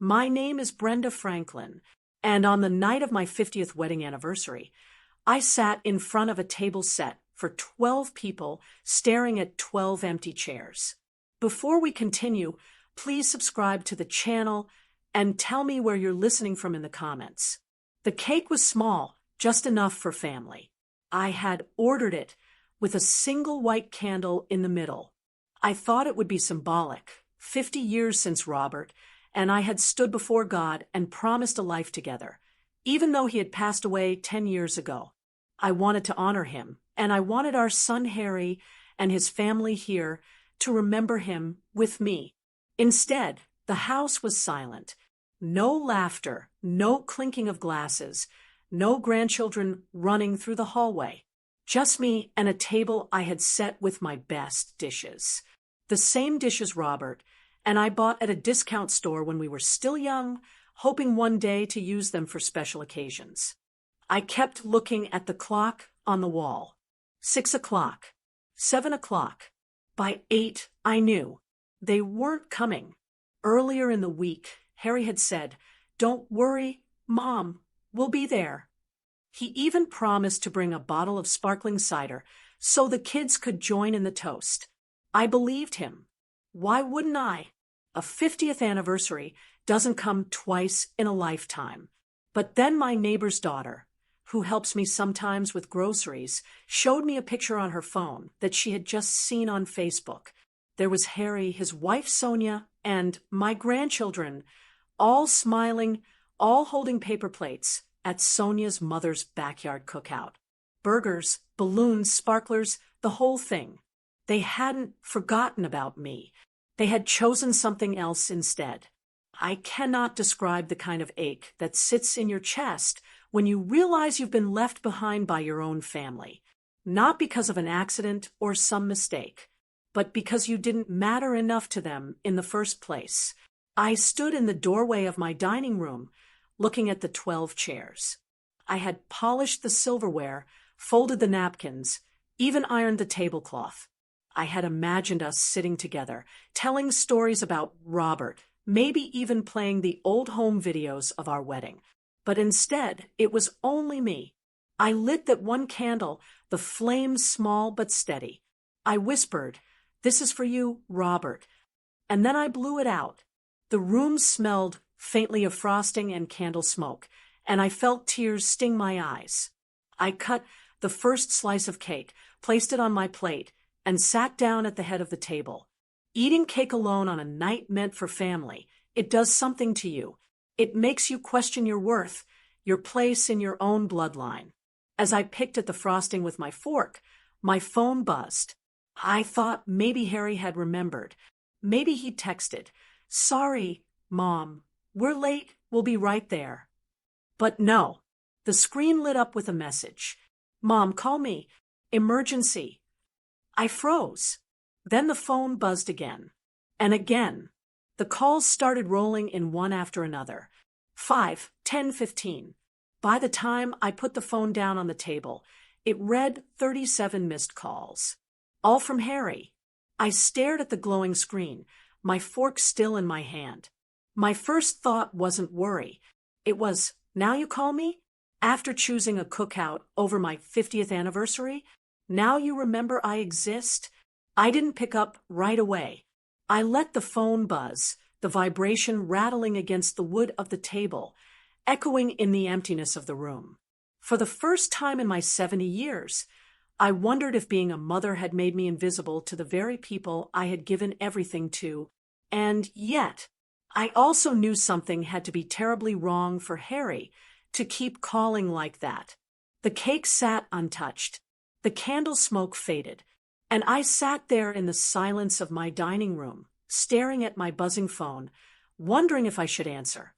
My name is Brenda Franklin, and on the night of my 50th wedding anniversary, I sat in front of a table set for 12 people staring at 12 empty chairs. Before we continue, please subscribe to the channel and tell me where you're listening from in the comments. The cake was small, just enough for family. I had ordered it with a single white candle in the middle. I thought it would be symbolic. 50 years since Robert and I had stood before God and promised a life together, even though he had passed away 10 years ago. I wanted to honor him, and I wanted our son Harry and his family here to remember him with me. Instead, the house was silent. No laughter, no clinking of glasses, no grandchildren running through the hallway. Just me and a table I had set with my best dishes. The same dishes Robert and I bought at a discount store when we were still young, hoping one day to use them for special occasions. I kept looking at the clock on the wall. 6 o'clock. 7 o'clock. By 8, I knew. They weren't coming. Earlier in the week, Harry had said, "Don't worry, Mom, we'll be there." He even promised to bring a bottle of sparkling cider so the kids could join in the toast. I believed him. Why wouldn't I? A 50th anniversary doesn't come twice in a lifetime. But then my neighbor's daughter, who helps me sometimes with groceries, showed me a picture on her phone that she had just seen on Facebook. There was Harry, his wife Sonia, and my grandchildren, all smiling, all holding paper plates at Sonia's mother's backyard cookout. Burgers, balloons, sparklers, the whole thing. They hadn't forgotten about me. They had chosen something else instead. I cannot describe the kind of ache that sits in your chest when you realize you've been left behind by your own family, not because of an accident or some mistake, but because you didn't matter enough to them in the first place. I stood in the doorway of my dining room, looking at the 12 chairs. I had polished the silverware, folded the napkins, even ironed the tablecloth. I had imagined us sitting together, telling stories about Robert, maybe even playing the old home videos of our wedding. But instead, it was only me. I lit that one candle, the flame small but steady. I whispered, "This is for you, Robert." And then I blew it out. The room smelled faintly of frosting and candle smoke, and I felt tears sting my eyes. I cut the first slice of cake, placed it on my plate, and sat down at the head of the table. Eating cake alone on a night meant for family, it does something to you. It makes you question your worth, your place in your own bloodline. As I picked at the frosting with my fork, my phone buzzed. I thought maybe Harry had remembered. Maybe he texted, "Sorry, Mom, we're late, we'll be right there." But no, the screen lit up with a message. "Mom, call me. Emergency." I froze. Then the phone buzzed again. And again. The calls started rolling in one after another. 5, 10, 15. By the time I put the phone down on the table, it read 37 missed calls. All from Harry. I stared at the glowing screen, my fork still in my hand. My first thought wasn't worry. It was, "Now you call me? After choosing a cookout over my 50th anniversary? Now you remember I exist?" I didn't pick up right away. I let the phone buzz, the vibration rattling against the wood of the table, echoing in the emptiness of the room. For the first time in my 70 years, I wondered if being a mother had made me invisible to the very people I had given everything to, and yet, I also knew something had to be terribly wrong for Harry to keep calling like that. The cake sat untouched. The candle smoke faded, and I sat there in the silence of my dining room, staring at my buzzing phone, wondering if I should answer.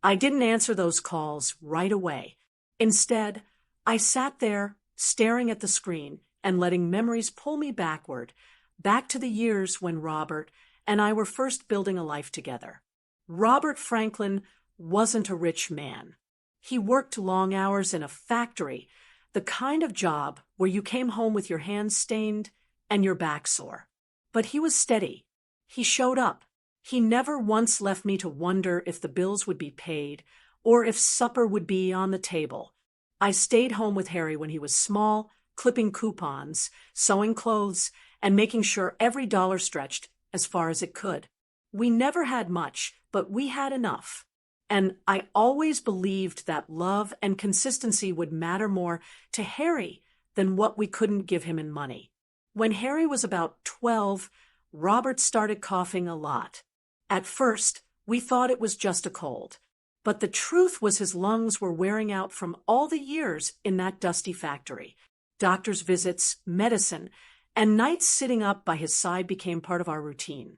I didn't answer those calls right away. Instead, I sat there, staring at the screen and letting memories pull me backward, back to the years when Robert and I were first building a life together. Robert Franklin wasn't a rich man. He worked long hours in a factory, the kind of job where you came home with your hands stained and your back sore. But he was steady. He showed up. He never once left me to wonder if the bills would be paid or if supper would be on the table. I stayed home with Harry when he was small, clipping coupons, sewing clothes, and making sure every dollar stretched as far as it could. We never had much, but we had enough. And I always believed that love and consistency would matter more to Harry than what we couldn't give him in money. When Harry was about 12, Robert started coughing a lot. At first, we thought it was just a cold. But the truth was his lungs were wearing out from all the years in that dusty factory. Doctor's visits, medicine, and nights sitting up by his side became part of our routine.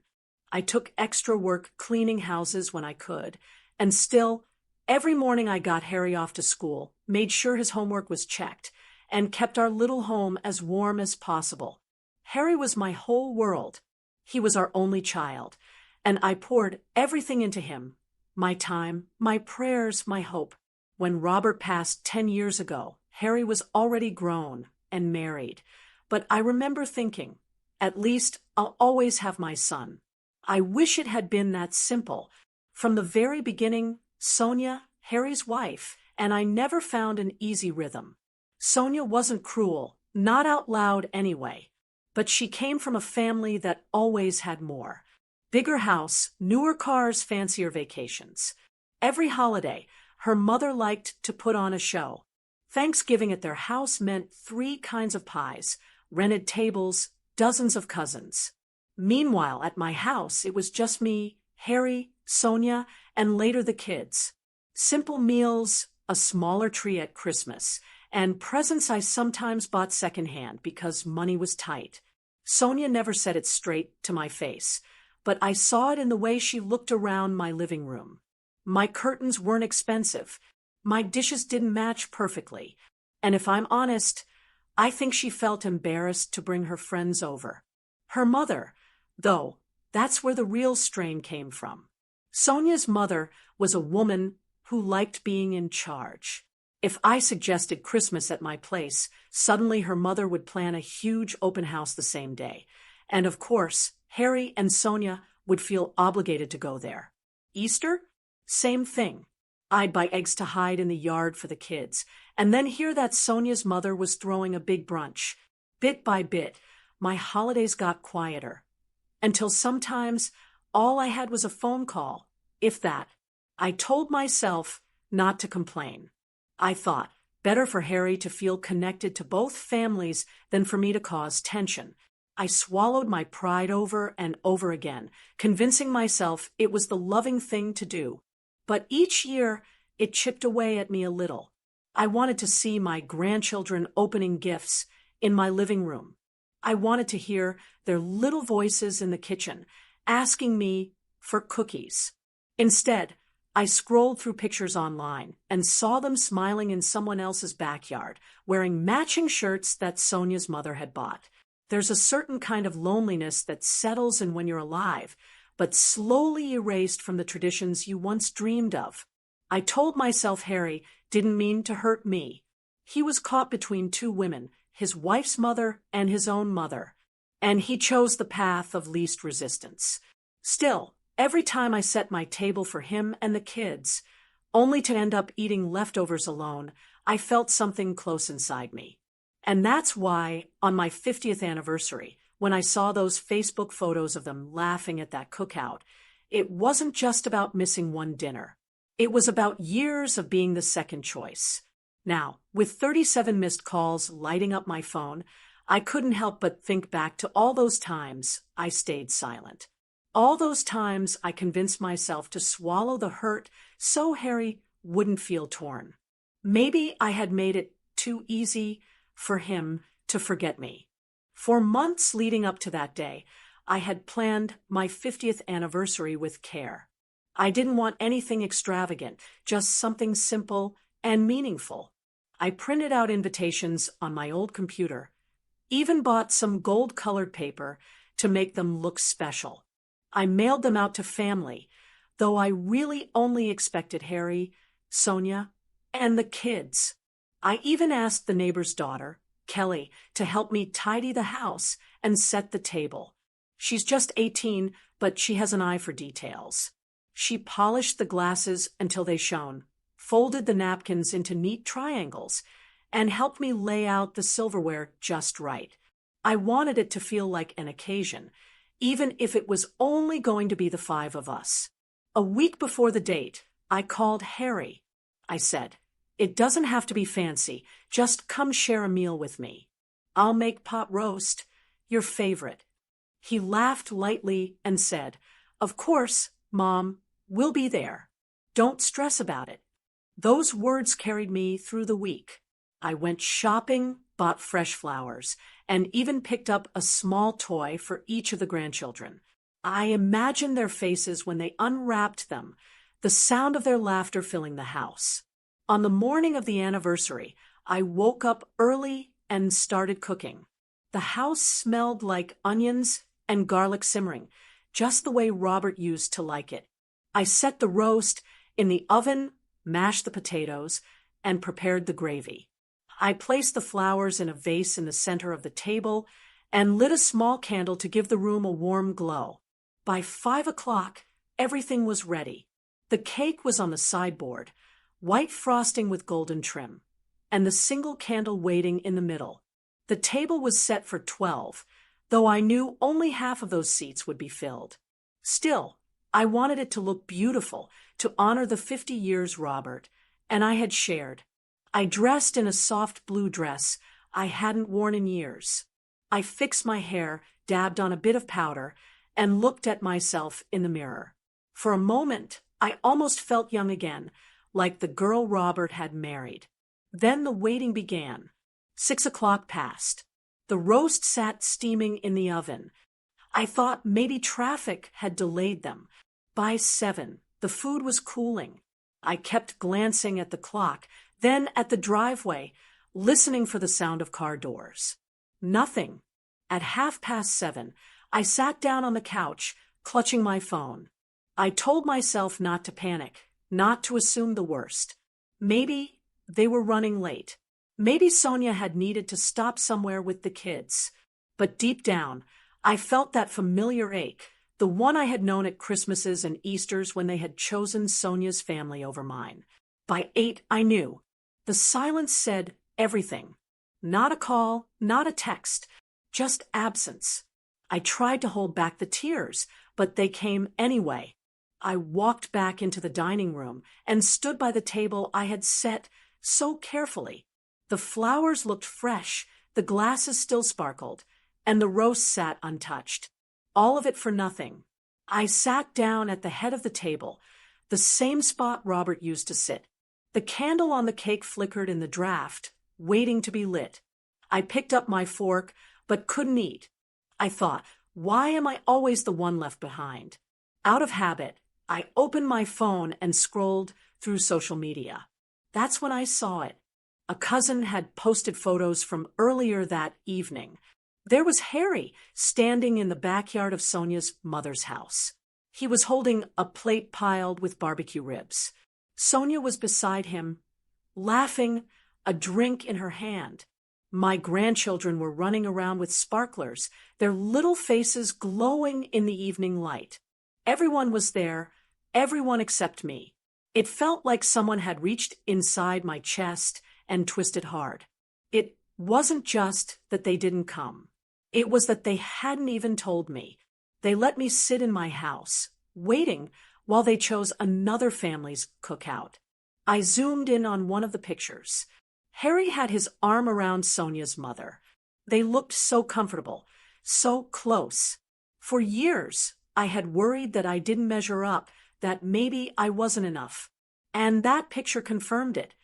I took extra work cleaning houses when I could, and still, every morning I got Harry off to school, made sure his homework was checked, and kept our little home as warm as possible. Harry was my whole world. He was our only child, and I poured everything into him. My time, my prayers, my hope. When Robert passed 10 years ago, Harry was already grown and married. But I remember thinking, at least I'll always have my son. I wish it had been that simple. From the very beginning, Sonia, Harry's wife, and I never found an easy rhythm. Sonia wasn't cruel, not out loud anyway. But she came from a family that always had more. Bigger house, newer cars, fancier vacations. Every holiday, her mother liked to put on a show. Thanksgiving at their house meant 3 kinds of pies, rented tables, dozens of cousins. Meanwhile, at my house, it was just me, Harry, Sonia, and later the kids. Simple meals, a smaller tree at Christmas, and presents I sometimes bought secondhand because money was tight. Sonia never said it straight to my face, but I saw it in the way she looked around my living room. My curtains weren't expensive. My dishes didn't match perfectly. And if I'm honest, I think she felt embarrassed to bring her friends over. Her mother, though, that's where the real strain came from. Sonia's mother was a woman who liked being in charge. If I suggested Christmas at my place, suddenly her mother would plan a huge open house the same day. And of course, Harry and Sonia would feel obligated to go there. Easter? Same thing. I'd buy eggs to hide in the yard for the kids, and then hear that Sonia's mother was throwing a big brunch. Bit by bit, my holidays got quieter. Until sometimes, all I had was a phone call, if that. I told myself not to complain. I thought, better for Harry to feel connected to both families than for me to cause tension. I swallowed my pride over and over again, convincing myself it was the loving thing to do. But each year, it chipped away at me a little. I wanted to see my grandchildren opening gifts in my living room. I wanted to hear their little voices in the kitchen, asking me for cookies. Instead, I scrolled through pictures online and saw them smiling in someone else's backyard, wearing matching shirts that Sonia's mother had bought. There's a certain kind of loneliness that settles in when you're alive, but slowly erased from the traditions you once dreamed of. I told myself Harry didn't mean to hurt me. He was caught between 2 women, his wife's mother and his own mother, and he chose the path of least resistance. Still, every time I set my table for him and the kids, only to end up eating leftovers alone, I felt something close inside me. And that's why, on my 50th anniversary, when I saw those Facebook photos of them laughing at that cookout, it wasn't just about missing one dinner. It was about years of being the second choice. Now, with 37 missed calls lighting up my phone, I couldn't help but think back to all those times I stayed silent. All those times I convinced myself to swallow the hurt so Harry wouldn't feel torn. Maybe I had made it too easy for him to forget me. For months leading up to that day, I had planned my 50th anniversary with care. I didn't want anything extravagant, just something simple and meaningful. I printed out invitations on my old computer, even bought some gold-colored paper to make them look special. I mailed them out to family, though I really only expected Harry, Sonia, and the kids. I even asked the neighbor's daughter, Kelly, to help me tidy the house and set the table. She's just 18, but she has an eye for details. She polished the glasses until they shone, folded the napkins into neat triangles, and helped me lay out the silverware just right. I wanted it to feel like an occasion, even if it was only going to be the 5 of us. A week before the date, I called Harry. I said, "It doesn't have to be fancy, just come share a meal with me. I'll make pot roast, your favorite." He laughed lightly and said, "Of course, Mom, we'll be there. Don't stress about it." Those words carried me through the week. I went shopping, bought fresh flowers, and even picked up a small toy for each of the grandchildren. I imagined their faces when they unwrapped them, the sound of their laughter filling the house. On the morning of the anniversary, I woke up early and started cooking. The house smelled like onions and garlic simmering, just the way Robert used to like it. I set the roast in the oven, mashed the potatoes, and prepared the gravy. I placed the flowers in a vase in the center of the table and lit a small candle to give the room a warm glow. By 5 o'clock, everything was ready. The cake was on the sideboard, white frosting with golden trim, and the single candle waiting in the middle. The table was set for 12, though I knew only half of those seats would be filled. Still, I wanted it to look beautiful, to honor the 50 years Robert and I had shared. I dressed in a soft blue dress I hadn't worn in years. I fixed my hair, dabbed on a bit of powder, and looked at myself in the mirror. For a moment, I almost felt young again, like the girl Robert had married. Then the waiting began. 6 o'clock passed. The roast sat steaming in the oven. I thought maybe traffic had delayed them. By 7, the food was cooling. I kept glancing at the clock, then at the driveway, listening for the sound of car doors. Nothing. At 7:30, I sat down on the couch, clutching my phone. I told myself not to panic, not to assume the worst. Maybe they were running late. Maybe Sonia had needed to stop somewhere with the kids. But deep down, I felt that familiar ache, the one I had known at Christmases and Easters when they had chosen Sonia's family over mine. By 8, I knew. The silence said everything. Not a call, not a text, just absence. I tried to hold back the tears, but they came anyway. I walked back into the dining room and stood by the table I had set so carefully. The flowers looked fresh, the glasses still sparkled, and the roast sat untouched. All of it for nothing. I sat down at the head of the table, the same spot Robert used to sit. The candle on the cake flickered in the draught, waiting to be lit. I picked up my fork, but couldn't eat. I thought, why am I always the one left behind? Out of habit, I opened my phone and scrolled through social media. That's when I saw it. A cousin had posted photos from earlier that evening. There was Harry standing in the backyard of Sonia's mother's house. He was holding a plate piled with barbecue ribs. Sonia was beside him, laughing, a drink in her hand. My grandchildren were running around with sparklers, their little faces glowing in the evening light. Everyone was there, everyone except me. It felt like someone had reached inside my chest and twisted hard. It wasn't just that they didn't come. It was that they hadn't even told me. They let me sit in my house, waiting while they chose another family's cookout. I zoomed in on one of the pictures. Harry had his arm around Sonia's mother. They looked so comfortable, so close. For years, I had worried that I didn't measure up, that maybe I wasn't enough. And that picture confirmed it.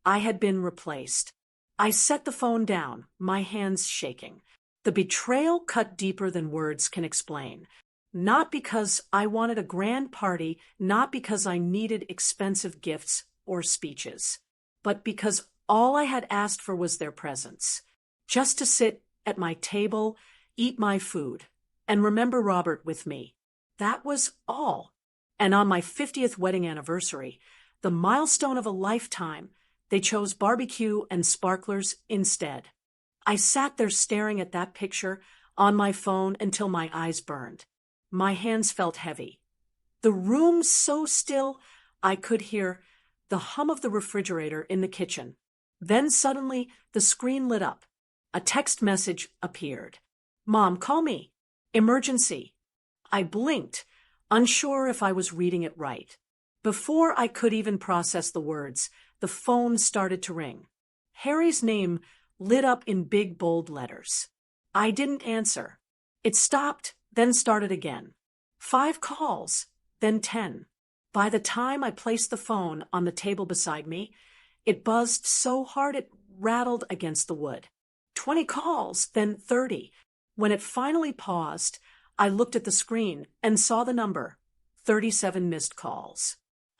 I had been replaced. I set the phone down, my hands shaking. The betrayal cut deeper than words can explain. Not because I wanted a grand party, not because I needed expensive gifts or speeches, but because all I had asked for was their presence. Just to sit at my table, eat my food, and remember Robert with me. That was all. And on my 50th wedding anniversary, the milestone of a lifetime, they chose barbecue and sparklers instead. I sat there staring at that picture on my phone until my eyes burned. My hands felt heavy. The room so still, I could hear the hum of the refrigerator in the kitchen. Then suddenly, the screen lit up. A text message appeared. "Mom, call me. Emergency." I blinked, unsure if I was reading it right. Before I could even process the words, the phone started to ring. Harry's name lit up in big, bold letters. I didn't answer. It stopped, then started again. 5 calls, then 10. By the time I placed the phone on the table beside me, it buzzed so hard it rattled against the wood. 20 calls, then 30. When it finally paused, I looked at the screen and saw the number, 37 missed calls.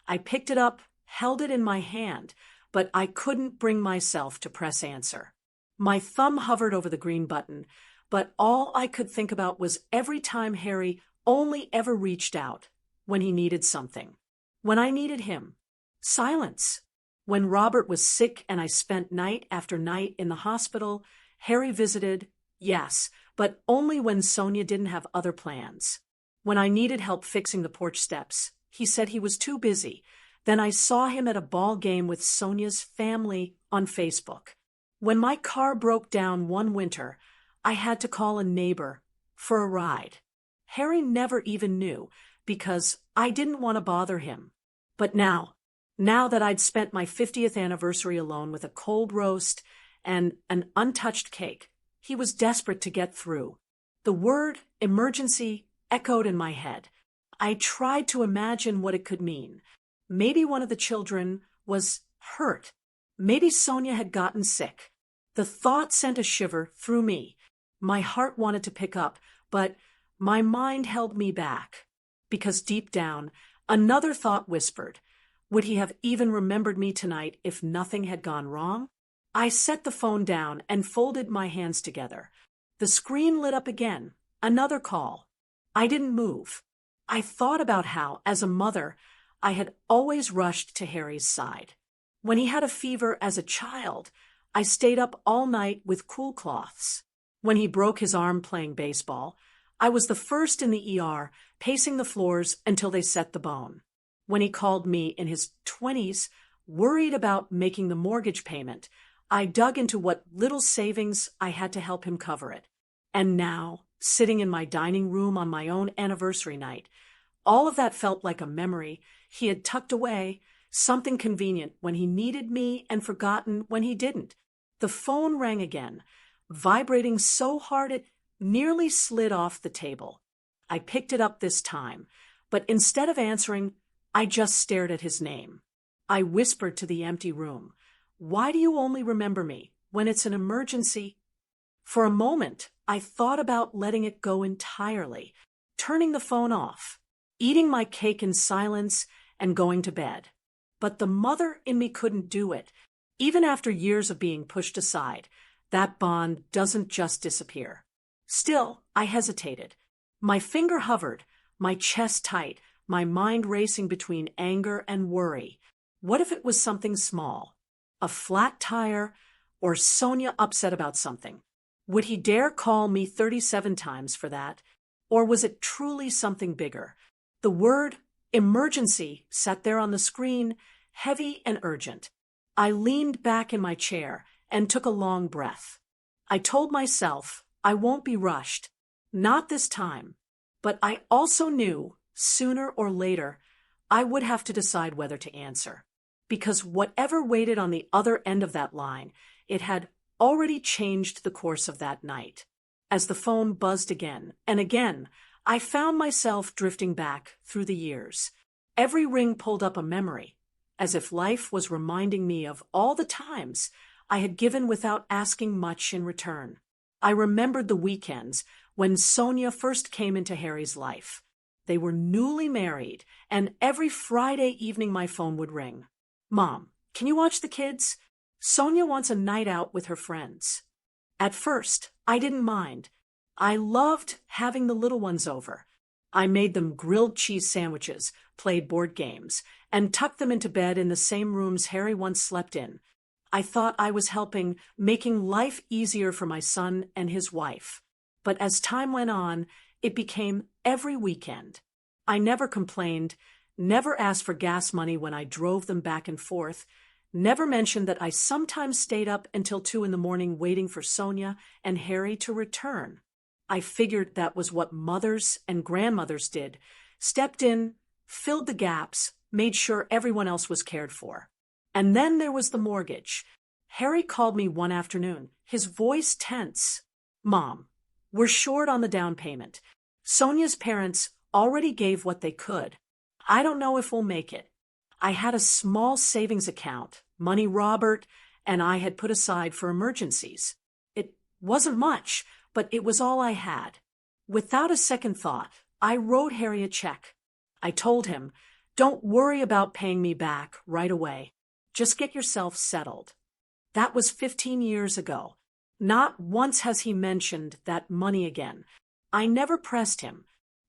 I picked it up, held it in my hand, but I couldn't bring myself to press answer. My thumb hovered over the green button, but all I could think about was every time Harry only ever reached out, when he needed something. When I needed him. Silence. When Robert was sick and I spent night after night in the hospital, Harry visited, yes, but only when Sonia didn't have other plans. When I needed help fixing the porch steps, he said he was too busy. Then I saw him at a ball game with Sonia's family on Facebook. When my car broke down one winter, I had to call a neighbor for a ride. Harry never even knew because I didn't want to bother him. But now that I'd spent my 50th anniversary alone with a cold roast and an untouched cake, he was desperate to get through. The word emergency echoed in my head. I tried to imagine what it could mean. Maybe one of the children was hurt. Maybe Sonia had gotten sick. The thought sent a shiver through me. My heart wanted to pick up, but my mind held me back. Because deep down, another thought whispered, would he have even remembered me tonight if nothing had gone wrong? I set the phone down and folded my hands together. The screen lit up again. Another call. I didn't move. I thought about how, as a mother, I had always rushed to Harry's side. When he had a fever as a child, I stayed up all night with cool cloths. When he broke his arm playing baseball, I was the first in the ER, pacing the floors until they set the bone. When he called me in his 20s, worried about making the mortgage payment, I dug into what little savings I had to help him cover it. And now, sitting in my dining room on my own anniversary night, all of that felt like a memory he had tucked away, something convenient when he needed me and forgotten when he didn't. The phone rang again, vibrating so hard it nearly slid off the table. I picked it up this time, but instead of answering, I just stared at his name. I whispered to the empty room, "Why do you only remember me when it's an emergency?" For a moment, I thought about letting it go entirely, turning the phone off, eating my cake in silence, and going to bed. But the mother in me couldn't do it. Even after years of being pushed aside, that bond doesn't just disappear. Still, I hesitated. My finger hovered, my chest tight, my mind racing between anger and worry. What if it was something small? A flat tire, or Sonia upset about something? Would he dare call me 37 times for that? Or was it truly something bigger? The word emergency sat there on the screen, heavy and urgent. I leaned back in my chair and took a long breath. I told myself I won't be rushed, not this time. But I also knew, sooner or later, I would have to decide whether to answer. Because whatever waited on the other end of that line, it had already changed the course of that night. As the phone buzzed again and again, I found myself drifting back through the years. Every ring pulled up a memory, as if life was reminding me of all the times I had given without asking much in return. I remembered the weekends when Sonia first came into Harry's life. They were newly married, and every Friday evening my phone would ring. "Mom, can you watch the kids? Sonia wants a night out with her friends." At first, I didn't mind. I loved having the little ones over. I made them grilled cheese sandwiches, played board games, and tucked them into bed in the same rooms Harry once slept in. I thought I was helping, making life easier for my son and his wife. But as time went on, It became every weekend. I never complained, never asked for gas money when I drove them back and forth, never mentioned that I sometimes stayed up until 2 in the morning waiting for Sonia and Harry to return. I figured that was what mothers and grandmothers did, stepped in, filled the gaps, made sure everyone else was cared for. And then there was the mortgage. Harry called me one afternoon, his voice tense. "Mom, we're short on the down payment. Sonia's parents already gave what they could. I don't know if we'll make it." I had a small savings account, money Robert and I had put aside for emergencies. It wasn't much, but it was all I had. Without a second thought, I wrote Harry a check. I told him, "Don't worry about paying me back right away. Just get yourself settled." That was 15 years ago. Not once has he mentioned that money again. I never pressed him.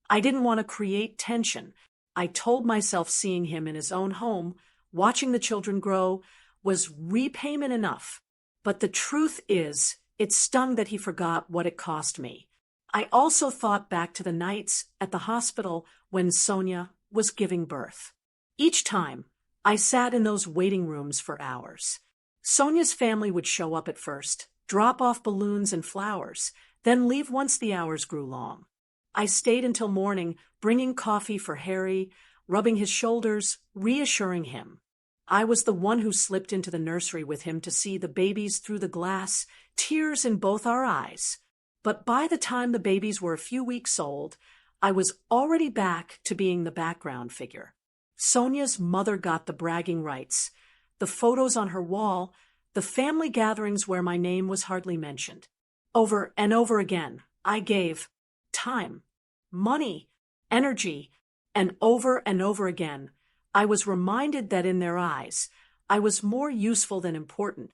I didn't want to create tension. I told myself seeing him in his own home, watching the children grow, was repayment enough. But the truth is, it stung that he forgot what it cost me. I also thought back to the nights at the hospital when Sonia was giving birth. Each time, I sat in those waiting rooms for hours. Sonia's family would show up at first, drop off balloons and flowers, then leave once the hours grew long. I stayed until morning, bringing coffee for Harry, rubbing his shoulders, reassuring him. I was the one who slipped into the nursery with him to see the babies through the glass, tears in both our eyes. But by the time the babies were a few weeks old, I was already back to being the background figure. Sonia's mother got the bragging rights, the photos on her wall, the family gatherings where my name was hardly mentioned. Over and over again, I gave time, money, energy, and over again, I was reminded that in their eyes, I was more useful than important.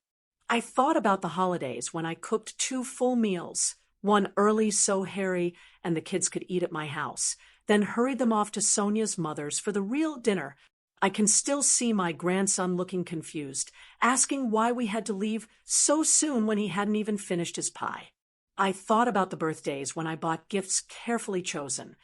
I thought about the holidays when I cooked 2 full meals, one early so Harry and the kids could eat at my house, then hurried them off to Sonia's mother's for the real dinner. I can still see my grandson looking confused, asking why we had to leave so soon when he hadn't even finished his pie. I thought about the birthdays when I bought gifts carefully chosen,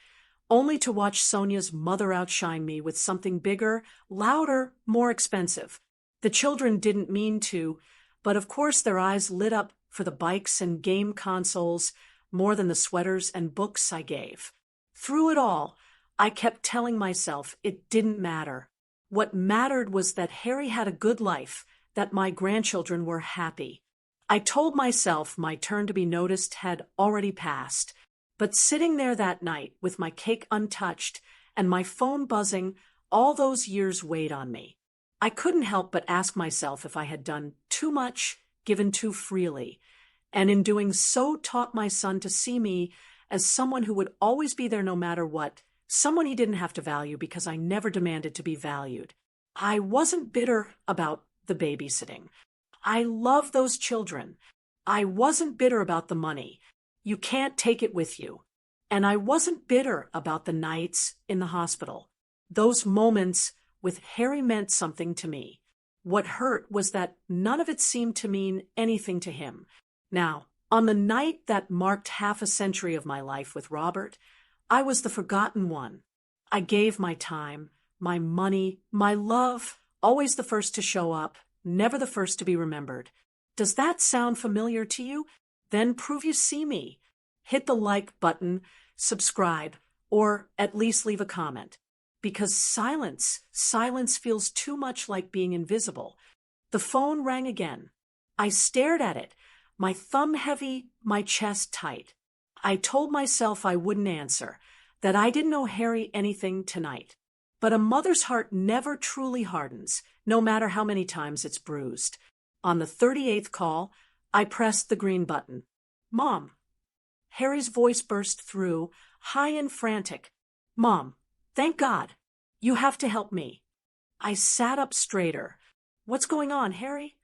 only to watch Sonia's mother outshine me with something bigger, louder, more expensive. The children didn't mean to, but of course their eyes lit up for the bikes and game consoles more than the sweaters and books I gave. Through it all, I kept telling myself it didn't matter. What mattered was that Harry had a good life, that my grandchildren were happy. I told myself my turn to be noticed had already passed, but sitting there that night with my cake untouched and my phone buzzing, all those years weighed on me. I couldn't help but ask myself if I had done too much, given too freely, and in doing so taught my son to see me as someone who would always be there no matter what, someone he didn't have to value because I never demanded to be valued. I wasn't bitter about the babysitting. I love those children. I wasn't bitter about the money. You can't take it with you. And I wasn't bitter about the nights in the hospital. Those moments with Harry meant something to me. What hurt was that none of it seemed to mean anything to him. Now, on the night that marked half a century of my life with Robert, I was the forgotten one. I gave my time, my money, my love, always the first to show up, never the first to be remembered. Does that sound familiar to you? Then prove you see me. Hit the like button, subscribe, or at least leave a comment. Because silence feels too much like being invisible. The phone rang again. I stared at it, my thumb heavy, my chest tight. I told myself I wouldn't answer, that I didn't owe Harry anything tonight. But a mother's heart never truly hardens, no matter how many times it's bruised. On the 38th call, I pressed the green button. "Mom." Harry's voice burst through, high and frantic. "Mom, thank God. You have to help me." I sat up straighter. "What's going on, Harry?"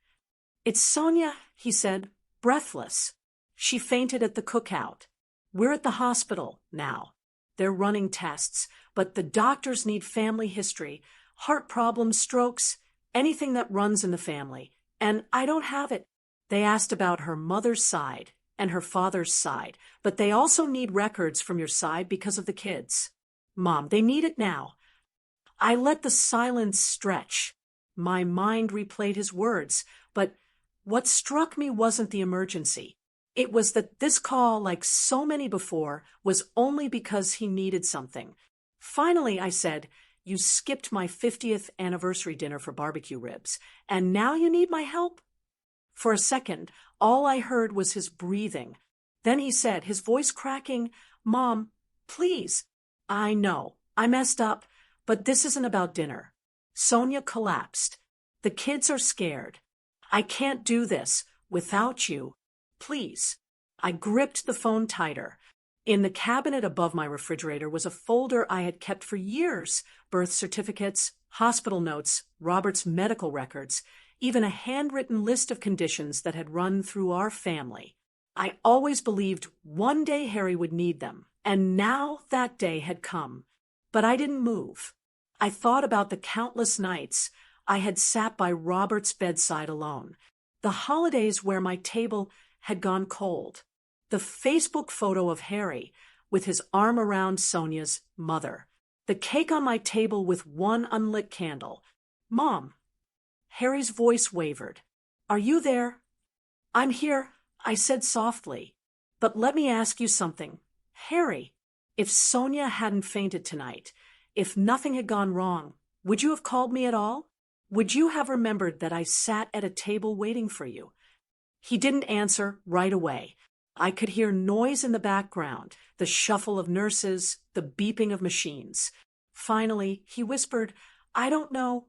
"It's Sonia," he said, breathless. "She fainted at the cookout. We're at the hospital now. They're running tests, but the doctors need family history, heart problems, strokes, anything that runs in the family. And I don't have it." They asked about her mother's side, and her father's side, but they also need records from your side because of the kids. Mom, they need it now. I let the silence stretch. My mind replayed his words, but what struck me wasn't the emergency. It was that this call, like so many before, was only because he needed something. Finally, I said, "You skipped my 50th anniversary dinner for barbecue ribs, and now you need my help?" For a second, all I heard was his breathing. Then he said, his voice cracking, "Mom, please. I know, I messed up, but this isn't about dinner. Sonia collapsed. The kids are scared. I can't do this without you. Please." I gripped the phone tighter. In the cabinet above my refrigerator was a folder I had kept for years: birth certificates, hospital notes, Robert's medical records, even a handwritten list of conditions that had run through our family. I always believed one day Harry would need them, and now that day had come. But I didn't move. I thought about the countless nights I had sat by Robert's bedside alone, the holidays where my table had gone cold, the Facebook photo of Harry with his arm around Sonia's mother, the cake on my table with one unlit candle. "Mom." Harry's voice wavered. "Are you there?" "I'm here," I said softly. "But let me ask you something. Harry, if Sonia hadn't fainted tonight, if nothing had gone wrong, would you have called me at all? Would you have remembered that I sat at a table waiting for you?" He didn't answer right away. I could hear noise in the background, the shuffle of nurses, the beeping of machines. Finally, he whispered, "I don't know."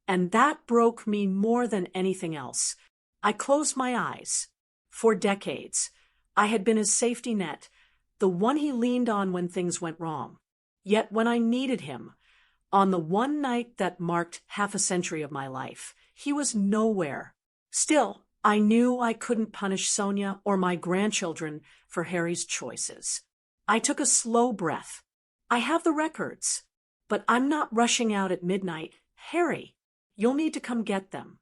And that broke me more than anything else. I closed my eyes. For decades, I had been his safety net, the one he leaned on when things went wrong. Yet when I needed him, on the one night that marked half a century of my life, he was nowhere. Still, I knew I couldn't punish Sonia or my grandchildren for Harry's choices. I took a slow breath. I have the records, but I'm not rushing out at midnight. Harry, you'll need to come get them.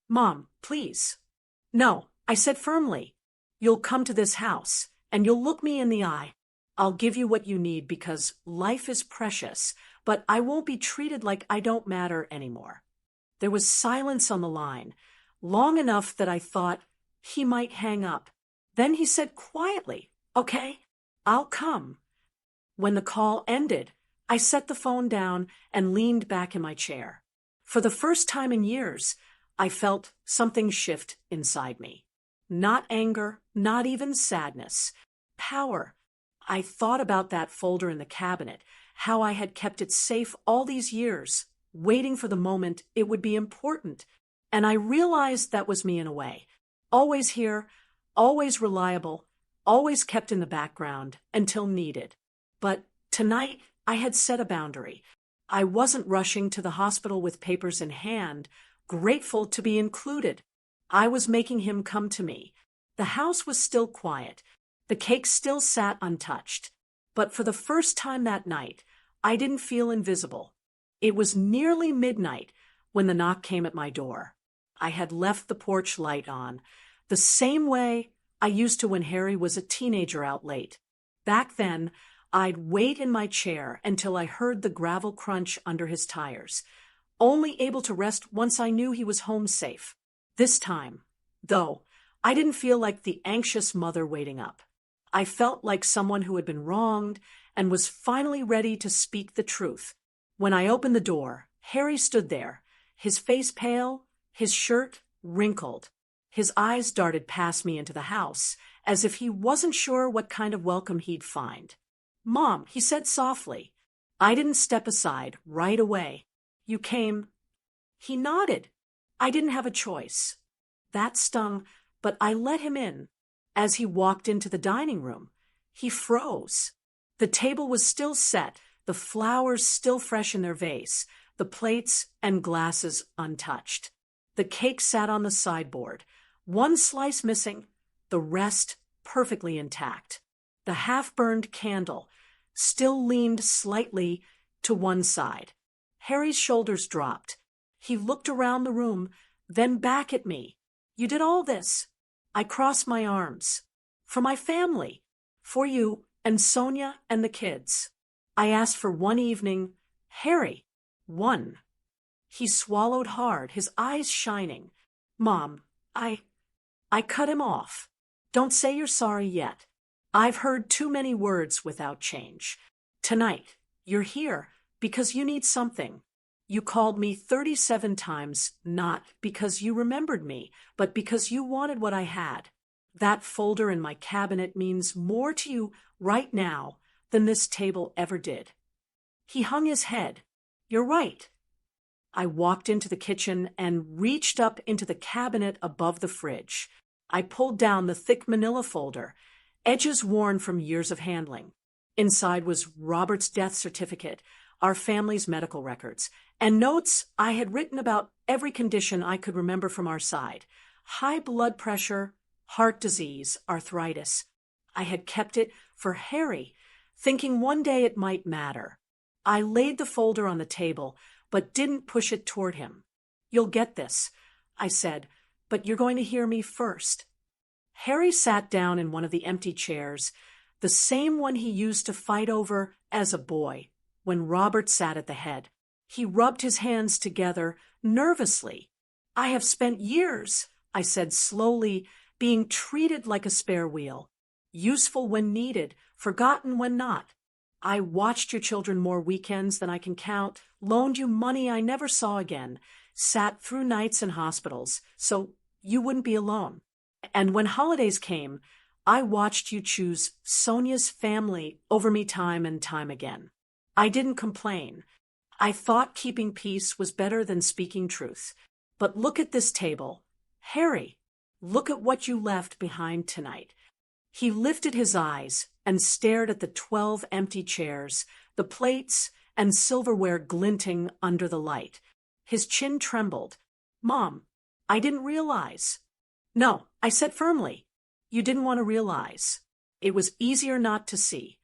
Mom, please. No, I said firmly. You'll come to this house, and you'll look me in the eye. I'll give you what you need because life is precious, but I won't be treated like I don't matter anymore. There was silence on the line, long enough that I thought he might hang up. Then he said quietly, "Okay, I'll come." When the call ended, I set the phone down and leaned back in my chair. For the first time in years, I felt something shift inside me. Not anger, not even sadness. Power. I thought about that folder in the cabinet, how I had kept it safe all these years, waiting for the moment it would be important. And I realized that was me in a way. Always here, always reliable, always kept in the background until needed. But tonight, I had set a boundary. I wasn't rushing to the hospital with papers in hand, grateful to be included. I was making him come to me. The house was still quiet. The cake still sat untouched. But for the first time that night, I didn't feel invisible. It was nearly midnight when the knock came at my door. I had left the porch light on, the same way I used to when Harry was a teenager out late. Back then, I'd wait in my chair until I heard the gravel crunch under his tires, only able to rest once I knew he was home safe. This time, though, I didn't feel like the anxious mother waiting up. I felt like someone who had been wronged and was finally ready to speak the truth. When I opened the door, Harry stood there, his face pale, his shirt wrinkled. His eyes darted past me into the house, as if he wasn't sure what kind of welcome he'd find. "Mom," he said softly. I didn't step aside right away. "You came." He nodded. I didn't have a choice. That stung, but I let him in. As he walked into the dining room, he froze. The table was still set, the flowers still fresh in their vase, the plates and glasses untouched. The cake sat on the sideboard, one slice missing, the rest perfectly intact. The half-burned candle still leaned slightly to one side. Harry's shoulders dropped. He looked around the room, then back at me. "You did all this." I crossed my arms. For my family. For you and Sonia and the kids. I asked for one evening. Harry. One. He swallowed hard, his eyes shining. Mom, I cut him off. Don't say you're sorry yet. I've heard too many words without change. Tonight, you're here because you need something. You called me 37 times, not because you remembered me, but because you wanted what I had. That folder in my cabinet means more to you right now than this table ever did. He hung his head. You're right. I walked into the kitchen and reached up into the cabinet above the fridge. I pulled down the thick manila folder, edges worn from years of handling. Inside was Robert's death certificate, our family's medical records, and notes I had written about every condition I could remember from our side. High blood pressure, heart disease, arthritis. I had kept it for Harry, thinking one day it might matter. I laid the folder on the table, but didn't push it toward him. You'll get this, I said, but you're going to hear me first. Harry sat down in one of the empty chairs, the same one he used to fight over as a boy, when Robert sat at the head. He rubbed his hands together nervously. I have spent years, I said slowly, being treated like a spare wheel, useful when needed, forgotten when not. I watched your children more weekends than I can count, loaned you money I never saw again, sat through nights in hospitals, so you wouldn't be alone. And when holidays came, I watched you choose Sonia's family over me time and time again. I didn't complain. I thought keeping peace was better than speaking truth. But look at this table. Harry, look at what you left behind tonight. He lifted his eyes and stared at the 12 empty chairs, the plates and silverware glinting under the light. His chin trembled. Mom, I didn't realize. No, I said firmly. You didn't want to realize. It was easier not to see.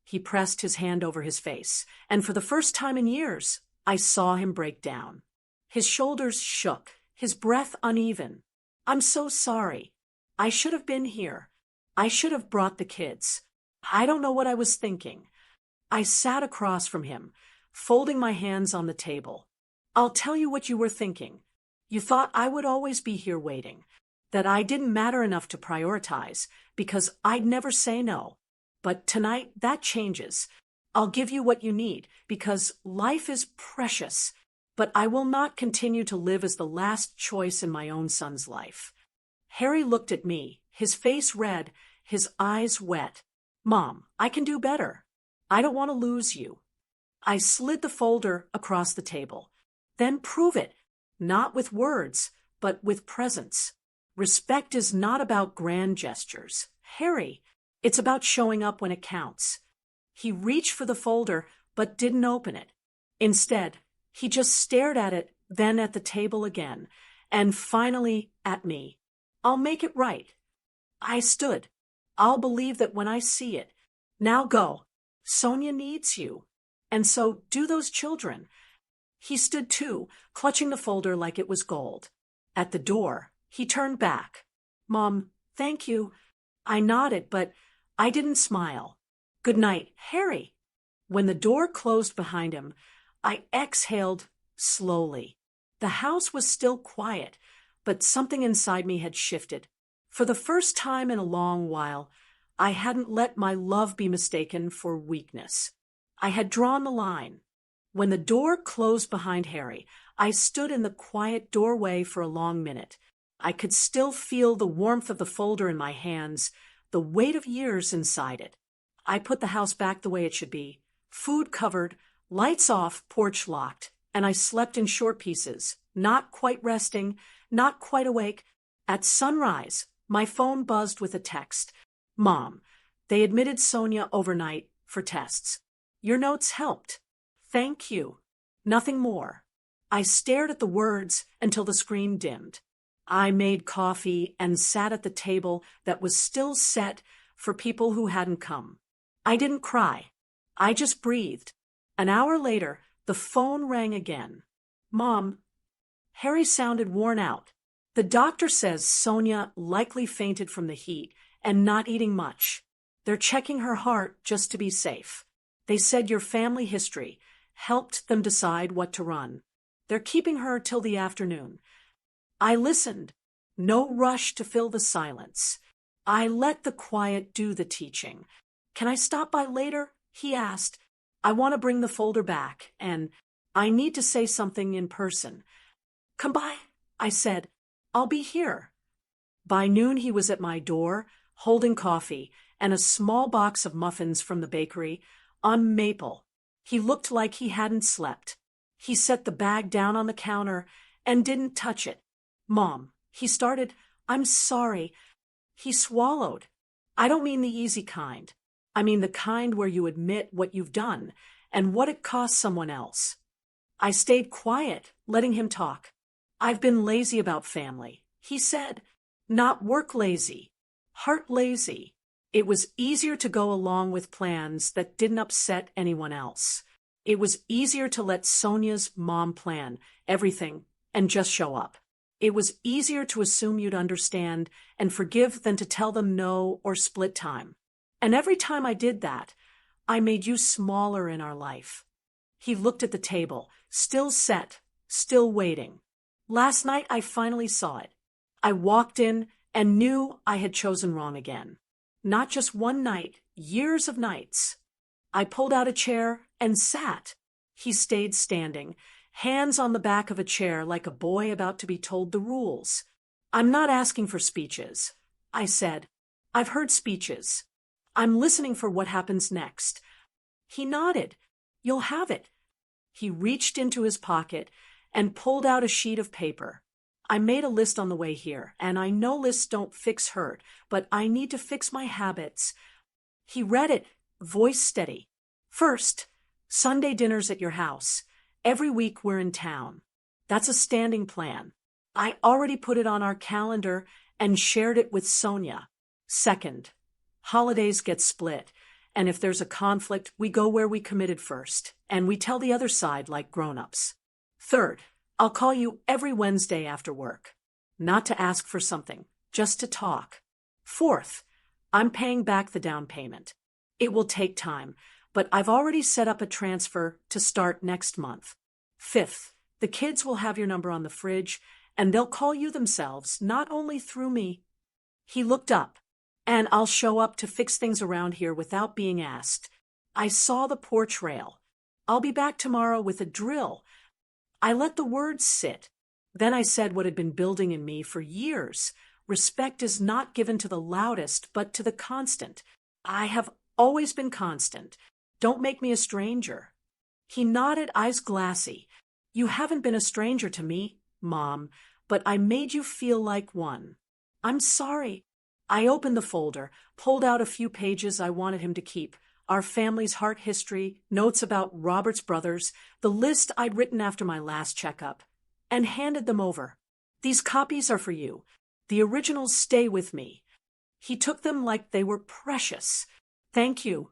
He pressed his hand over his face, and for the first time in years, I saw him break down. His shoulders shook, his breath uneven. I'm so sorry. I should have been here. I should have brought the kids. I don't know what I was thinking. I sat across from him, folding my hands on the table. I'll tell you what you were thinking. You thought I would always be here waiting, that I didn't matter enough to prioritize, because I'd never say no. But tonight, that changes. I'll give you what you need, because life is precious, but I will not continue to live as the last choice in my own son's life. Harry looked at me, his face red, his eyes wet. Mom, I can do better. I don't want to lose you. I slid the folder across the table. Then prove it, not with words, but with presence. Respect is not about grand gestures. Harry, it's about showing up when it counts. He reached for the folder, but didn't open it. Instead, he just stared at it, then at the table again, and finally at me. I'll make it right. I stood. I'll believe that when I see it. Now go. Sonia needs you. And so do those children. He stood too, clutching the folder like it was gold. At the door, he turned back. Mom, thank you. I nodded, but I didn't smile. Good night, Harry. When the door closed behind him, I exhaled slowly. The house was still quiet, but something inside me had shifted. For the first time in a long while, I hadn't let my love be mistaken for weakness. I had drawn the line. When the door closed behind Harry, I stood in the quiet doorway for a long minute. I could still feel the warmth of the folder in my hands, the weight of years inside it. I put the house back the way it should be, food covered, lights off, porch locked, and I slept in short pieces, not quite resting, not quite awake. At sunrise, my phone buzzed with a text. Mom, they admitted Sonia overnight for tests. Your notes helped. Thank you. Nothing more. I stared at the words until the screen dimmed. I made coffee and sat at the table that was still set for people who hadn't come. I didn't cry. I just breathed. An hour later, the phone rang again. Mom, Harry sounded worn out. The doctor says Sonia likely fainted from the heat and not eating much. They're checking her heart just to be safe. They said your family history helped them decide what to run. They're keeping her till the afternoon. I listened. No rush to fill the silence. I let the quiet do the teaching. Can I stop by later? He asked. I want to bring the folder back, and I need to say something in person. Come by, I said. I'll be here. By noon he was at my door, holding coffee and a small box of muffins from the bakery on maple. He looked like he hadn't slept. He set the bag down on the counter and didn't touch it. Mom, he started, I'm sorry. He swallowed. I don't mean the easy kind. I mean the kind where you admit what you've done and what it cost someone else. I stayed quiet, letting him talk. I've been lazy about family, he said. Not work lazy, heart lazy. It was easier to go along with plans that didn't upset anyone else. It was easier to let Sonia's mom plan everything and just show up. It was easier to assume you'd understand and forgive than to tell them no or split time. And every time I did that, I made you smaller in our life. He looked at the table, still set, still waiting. Last night I finally saw it. I walked in and knew I had chosen wrong again. Not just one night, years of nights. I pulled out a chair and sat. He stayed standing, hands on the back of a chair like a boy about to be told the rules. I'm not asking for speeches, I said. I've heard speeches. I'm listening for what happens next. He nodded. You'll have it. He reached into his pocket and pulled out a sheet of paper. I made a list on the way here, and I know lists don't fix hurt, but I need to fix my habits. He read it, voice steady. First, Sunday dinners at your house. Every week we're in town. That's a standing plan. I already put it on our calendar and shared it with Sonia. Second, holidays get split, and if there's a conflict, we go where we committed first, and we tell the other side like grown-ups. Third, I'll call you every Wednesday after work. Not to ask for something, just to talk. Fourth, I'm paying back the down payment. It will take time, but I've already set up a transfer to start next month. Fifth, the kids will have your number on the fridge, and they'll call you themselves, not only through me. He looked up, and I'll show up to fix things around here without being asked. I saw the porch rail. I'll be back tomorrow with a drill. I let the words sit. Then I said what had been building in me for years. Respect is not given to the loudest, but to the constant. I have always been constant. Don't make me a stranger. He nodded, eyes glassy. You haven't been a stranger to me, Mom, but I made you feel like one. I'm sorry. I opened the folder, pulled out a few pages I wanted him to keep. Our family's heart history, notes about Robert's brothers, the list I'd written after my last checkup, and handed them over. These copies are for you. The originals stay with me. He took them like they were precious. Thank you.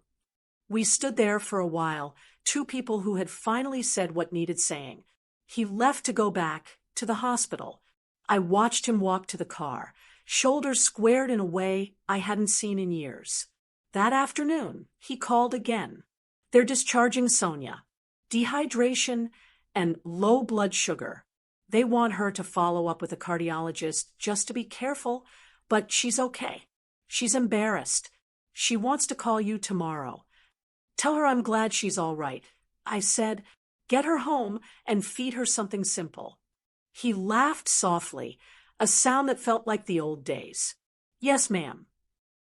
We stood there for a while, two people who had finally said what needed saying. He left to go back to the hospital. I watched him walk to the car, shoulders squared in a way I hadn't seen in years. That afternoon, he called again. They're discharging Sonia. Dehydration and low blood sugar. They want her to follow up with a cardiologist just to be careful, but she's okay. She's embarrassed. She wants to call you tomorrow. Tell her I'm glad she's all right. I said, get her home and feed her something simple. He laughed softly, a sound that felt like the old days. Yes, ma'am.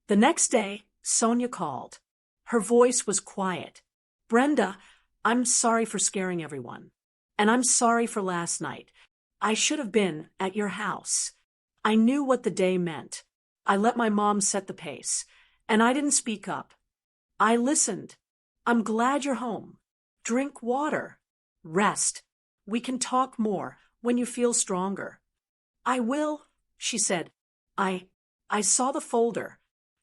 The next day, Sonia called. Her voice was quiet. Brenda, I'm sorry for scaring everyone. And I'm sorry for last night. I should have been at your house. I knew what the day meant. I let my mom set the pace, and I didn't speak up. I listened. I'm glad you're home. Drink water. Rest. We can talk more when you feel stronger. I will, she said. I saw the folder.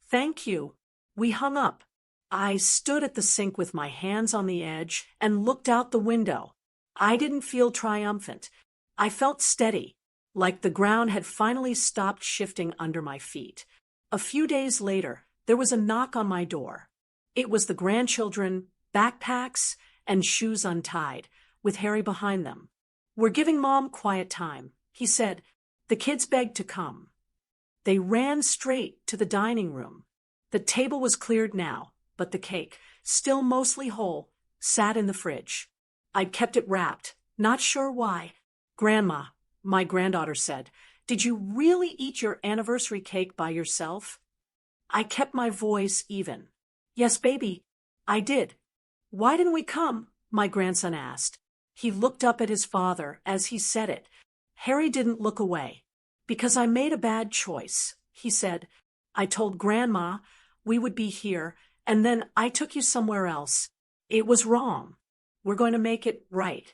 Thank you. We hung up. I stood at the sink with my hands on the edge and looked out the window. I didn't feel triumphant. I felt steady, like the ground had finally stopped shifting under my feet. A few days later, there was a knock on my door. It was the grandchildren, backpacks, and shoes untied, with Harry behind them. "We're giving Mom quiet time," he said. "The kids begged to come." They ran straight to the dining room. The table was cleared now, but the cake, still mostly whole, sat in the fridge. I'd kept it wrapped, not sure why. "Grandma," my granddaughter said, "did you really eat your anniversary cake by yourself?" I kept my voice even. "Yes, baby, I did." "Why didn't we come?" my grandson asked. He looked up at his father as he said it. Harry didn't look away. "Because I made a bad choice," he said. "I told Grandma we would be here, and then I took you somewhere else. It was wrong. We're going to make it right."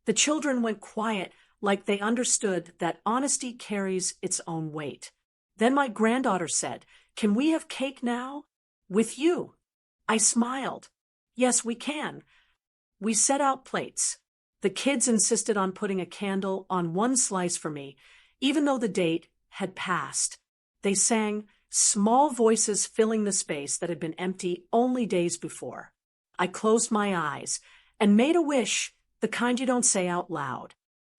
The children went quiet, like they understood that honesty carries its own weight. Then my granddaughter said, "Can we have cake now? With you?" I smiled. "Yes, we can." We set out plates. The kids insisted on putting a candle on one slice for me, even though the date had passed. They sang, small voices filling the space that had been empty only days before. I closed my eyes and made a wish, the kind you don't say out loud.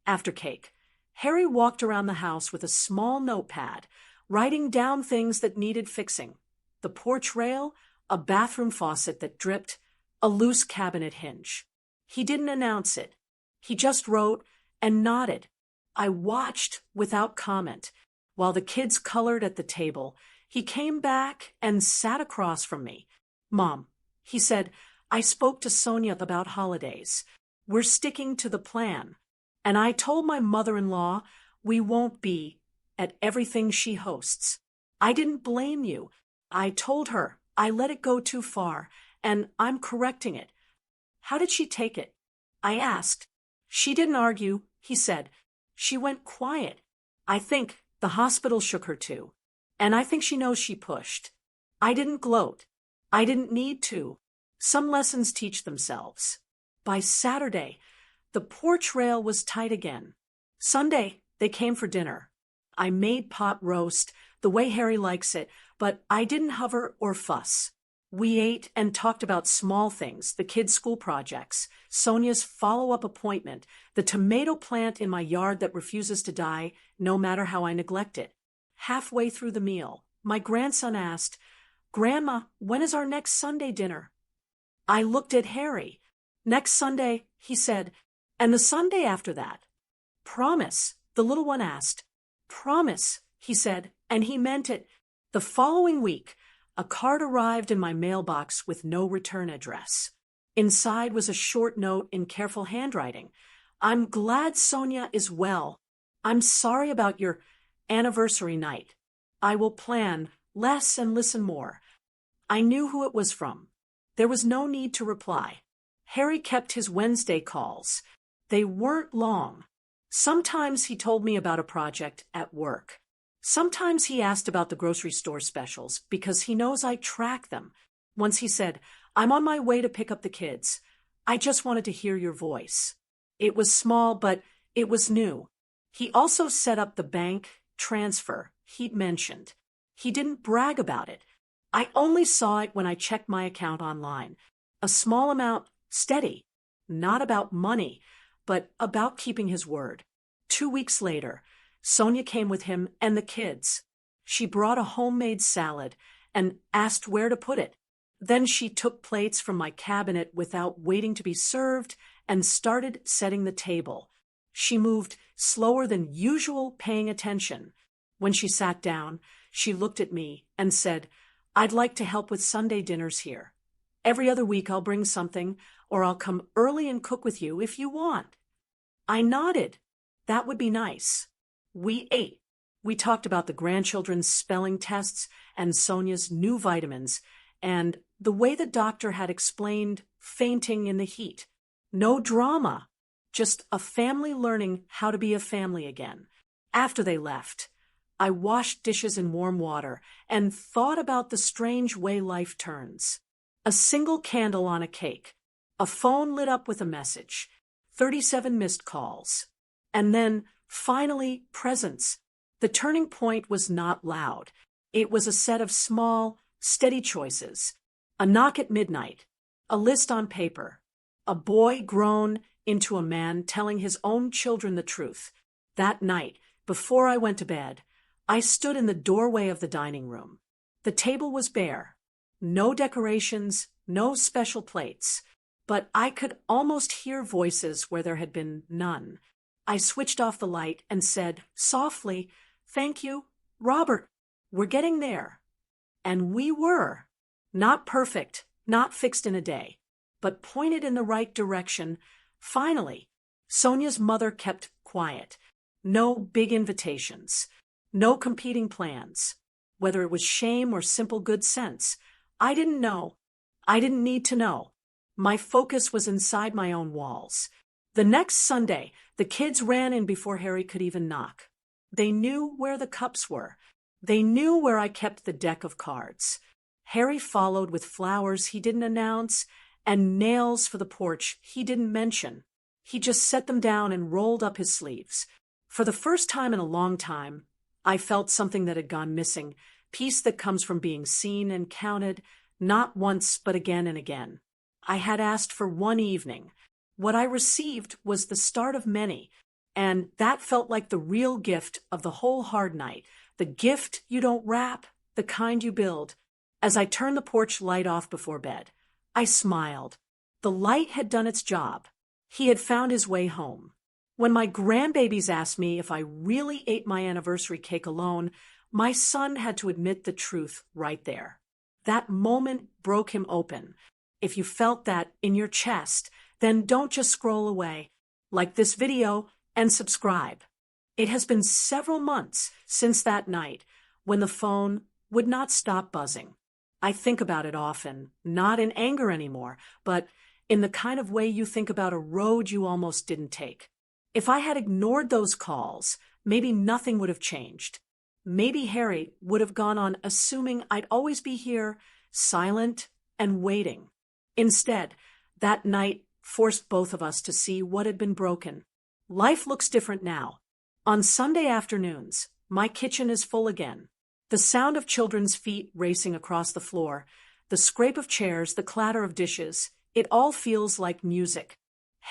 After cake, Harry walked around the house with a small notepad, writing down things that needed fixing: the porch rail, a bathroom faucet that dripped, a loose cabinet hinge. He didn't announce it. He just wrote and nodded. I watched without comment. While the kids colored at the table, he came back and sat across from me. "Mom," he said, "I spoke to Sonia about holidays. We're sticking to the plan. And I told my mother-in-law we won't be at everything she hosts. I didn't blame you. I told her I let it go too far, and I'm correcting it." "How did she take it?" I asked. "She didn't argue," he said. "She went quiet. I think the hospital shook her too. And I think she knows she pushed." I didn't gloat. I didn't need to. Some lessons teach themselves. By Saturday, the porch rail was tight again. Sunday, they came for dinner. I made pot roast, the way Harry likes it, but I didn't hover or fuss. We ate and talked about small things, the kids' school projects, Sonia's follow-up appointment, the tomato plant in my yard that refuses to die, no matter how I neglect it. Halfway through the meal, my grandson asked, "Grandma, when is our next Sunday dinner?" I looked at Harry. "Next Sunday," he said, "and the Sunday after that." "Promise?" the little one asked. "Promise," he said, and he meant it. The following week, a card arrived in my mailbox with no return address. Inside was a short note in careful handwriting. "I'm glad Sonia is well. I'm sorry about your anniversary night. I will plan less and listen more." I knew who it was from. There was no need to reply. Harry kept his Wednesday calls. They weren't long. Sometimes he told me about a project at work. Sometimes he asked about the grocery store specials because he knows I track them. Once he said, "I'm on my way to pick up the kids. I just wanted to hear your voice." It was small, but it was new. He also set up the bank transfer he'd mentioned. He didn't brag about it. I only saw it when I checked my account online. A small amount, steady. Not about money, but about keeping his word. 2 weeks later, Sonia came with him and the kids. She brought a homemade salad and asked where to put it. Then she took plates from my cabinet without waiting to be served and started setting the table. She moved slower than usual, paying attention. When she sat down, she looked at me and said, "I'd like to help with Sunday dinners here. Every other week I'll bring something, or I'll come early and cook with you if you want." I nodded. That would be nice. We ate. We talked about the grandchildren's spelling tests and Sonia's new vitamins, and the way the doctor had explained fainting in the heat. No drama, just a family learning how to be a family again. After they left, I washed dishes in warm water and thought about the strange way life turns. A single candle on a cake, a phone lit up with a message, 37 missed calls, and then, finally, presents. The turning point was not loud. It was a set of small, steady choices. A knock at midnight, a list on paper, a boy grown into a man telling his own children the truth. That night, before I went to bed, I stood in the doorway of the dining room. The table was bare. No decorations, no special plates. But I could almost hear voices where there had been none. I switched off the light and said, softly, "Thank you, Robert. We're getting there." And we were. Not perfect, not fixed in a day, but pointed in the right direction. Finally, Sonia's mother kept quiet. No big invitations. No competing plans. Whether it was shame or simple good sense, I didn't know. I didn't need to know. My focus was inside my own walls. The next Sunday, the kids ran in before Harry could even knock. They knew where the cups were. They knew where I kept the deck of cards. Harry followed with flowers he didn't announce and nails for the porch he didn't mention. He just set them down and rolled up his sleeves. For the first time in a long time, I felt something that had gone missing, peace that comes from being seen and counted, not once but again and again. I had asked for one evening. What I received was the start of many, and that felt like the real gift of the whole hard night, the gift you don't wrap, the kind you build. As I turned the porch light off before bed, I smiled. The light had done its job. He had found his way home. When my grandbabies asked me if I really ate my anniversary cake alone, my son had to admit the truth right there. That moment broke him open. If you felt that in your chest, then don't just scroll away. Like this video and subscribe. It has been several months since that night when the phone would not stop buzzing. I think about it often, not in anger anymore, but in the kind of way you think about a road you almost didn't take. If I had ignored those calls, maybe nothing would have changed. Maybe Harry would have gone on assuming I'd always be here, silent and waiting. Instead, that night forced both of us to see what had been broken. Life looks different now. On Sunday afternoons, my kitchen is full again. The sound of children's feet racing across the floor, the scrape of chairs, the clatter of dishes, it all feels like music.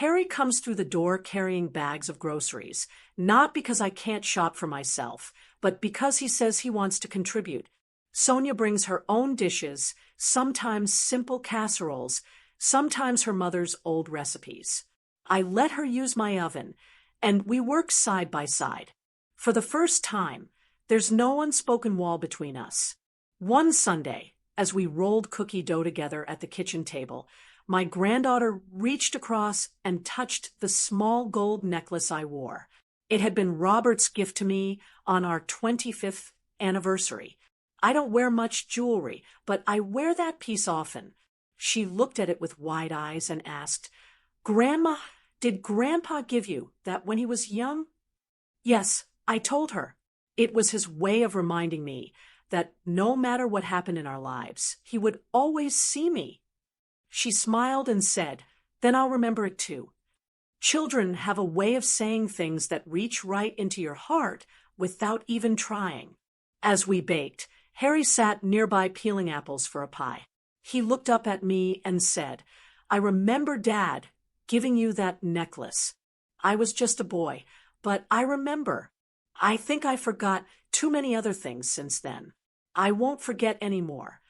Harry comes through the door carrying bags of groceries, not because I can't shop for myself, but because he says he wants to contribute. Sonia brings her own dishes, sometimes simple casseroles, sometimes her mother's old recipes. I let her use my oven, and we work side by side. For the first time, there's no unspoken wall between us. One Sunday, as we rolled cookie dough together at the kitchen table, my granddaughter reached across and touched the small gold necklace I wore. It had been Robert's gift to me on our 25th anniversary. I don't wear much jewelry, but I wear that piece often. She looked at it with wide eyes and asked, "Grandma, did Grandpa give you that when he was young?" Yes, I told her. It was his way of reminding me that no matter what happened in our lives, he would always see me. She smiled and said, "Then I'll remember it too." Children have a way of saying things that reach right into your heart without even trying. As we baked, Harry sat nearby peeling apples for a pie. He looked up at me and said, "I remember Dad giving you that necklace. I was just a boy, but I remember. I think I forgot too many other things since then. I won't forget any more."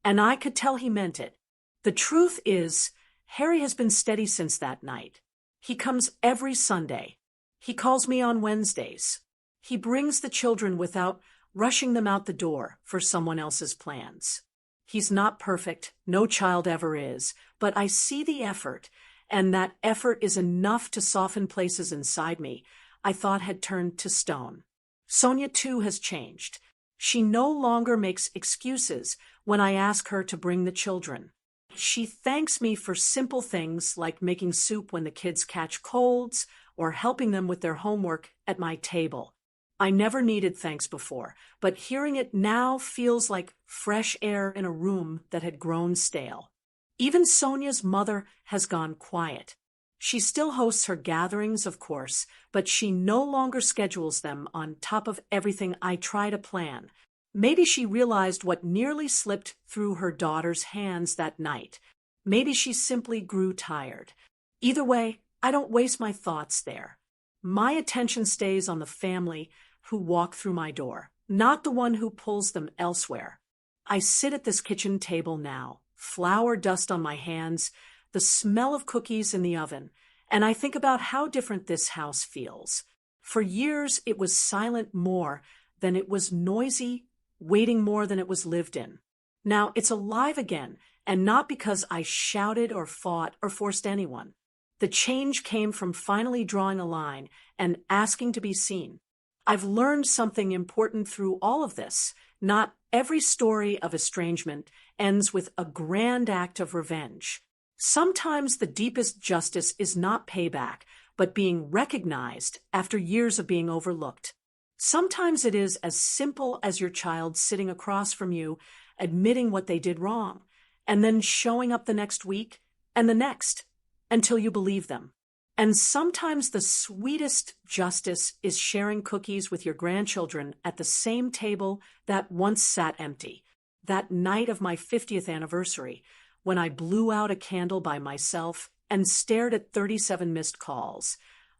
And I could tell he meant it. The truth is, Harry has been steady since that night. He comes every Sunday. He calls me on Wednesdays. He brings the children without rushing them out the door for someone else's plans. He's not perfect, no child ever is, but I see the effort, and that effort is enough to soften places inside me I thought had turned to stone. Sonia, too, has changed. She no longer makes excuses when I ask her to bring the children. She thanks me for simple things like making soup when the kids catch colds or helping them with their homework at my table. I never needed thanks before, but hearing it now feels like fresh air in a room that had grown stale. Even Sonia's mother has gone quiet. She still hosts her gatherings, of course, but she no longer schedules them on top of everything I try to plan. Maybe she realized what nearly slipped through her daughter's hands that night. Maybe she simply grew tired. Either way, I don't waste my thoughts there. My attention stays on the family who walk through my door, not the one who pulls them elsewhere. I sit at this kitchen table now, flour dust on my hands, the smell of cookies in the oven, and I think about how different this house feels. For years, it was silent more than it was noisy, waiting more than it was lived in. Now it's alive again, and not because I shouted or fought or forced anyone. The change came from finally drawing a line and asking to be seen. I've learned something important through all of this. Not every story of estrangement ends with a grand act of revenge. Sometimes the deepest justice is not payback, but being recognized after years of being overlooked. Sometimes it is as simple as your child sitting across from you, admitting what they did wrong, and then showing up the next week and the next until you believe them. And sometimes the sweetest justice is sharing cookies with your grandchildren at the same table that once sat empty. That night of my 50th anniversary, when I blew out a candle by myself and stared at 37 missed calls,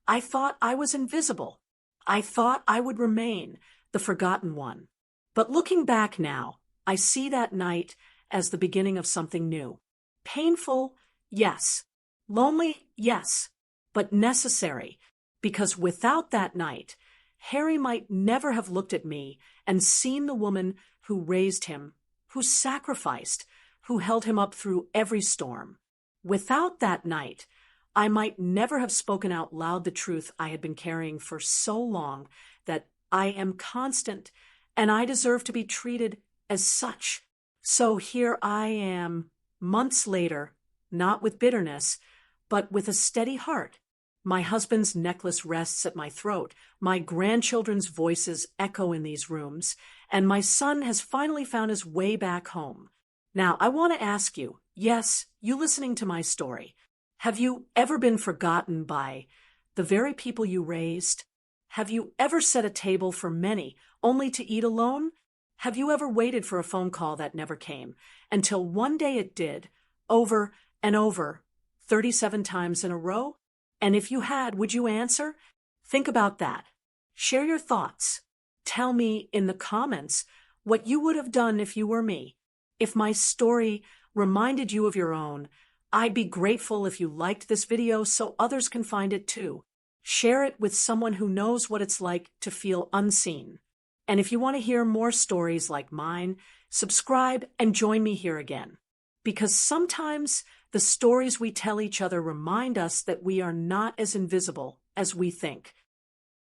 I thought I was invisible. I thought I would remain the forgotten one. But looking back now, I see that night as the beginning of something new. Painful, yes. Lonely, yes. But necessary, because without that night, Harry might never have looked at me and seen the woman who raised him, who sacrificed, who held him up through every storm. Without that night, I might never have spoken out loud the truth I had been carrying for so long, that I am constant and I deserve to be treated as such. So here I am, months later, not with bitterness, but with a steady heart. My husband's necklace rests at my throat, my grandchildren's voices echo in these rooms, and my son has finally found his way back home. Now, I want to ask you, yes, you listening to my story, have you ever been forgotten by the very people you raised? Have you ever set a table for many only to eat alone? Have you ever waited for a phone call that never came, until one day it did, over and over, 37 times in a row? And if you had, would you answer? Think about that. Share your thoughts. Tell me in the comments what you would have done if you were me. If my story reminded you of your own, I'd be grateful if you liked this video so others can find it too. Share it with someone who knows what it's like to feel unseen. And if you want to hear more stories like mine, subscribe and join me here again. Because sometimes the stories we tell each other remind us that we are not as invisible as we think.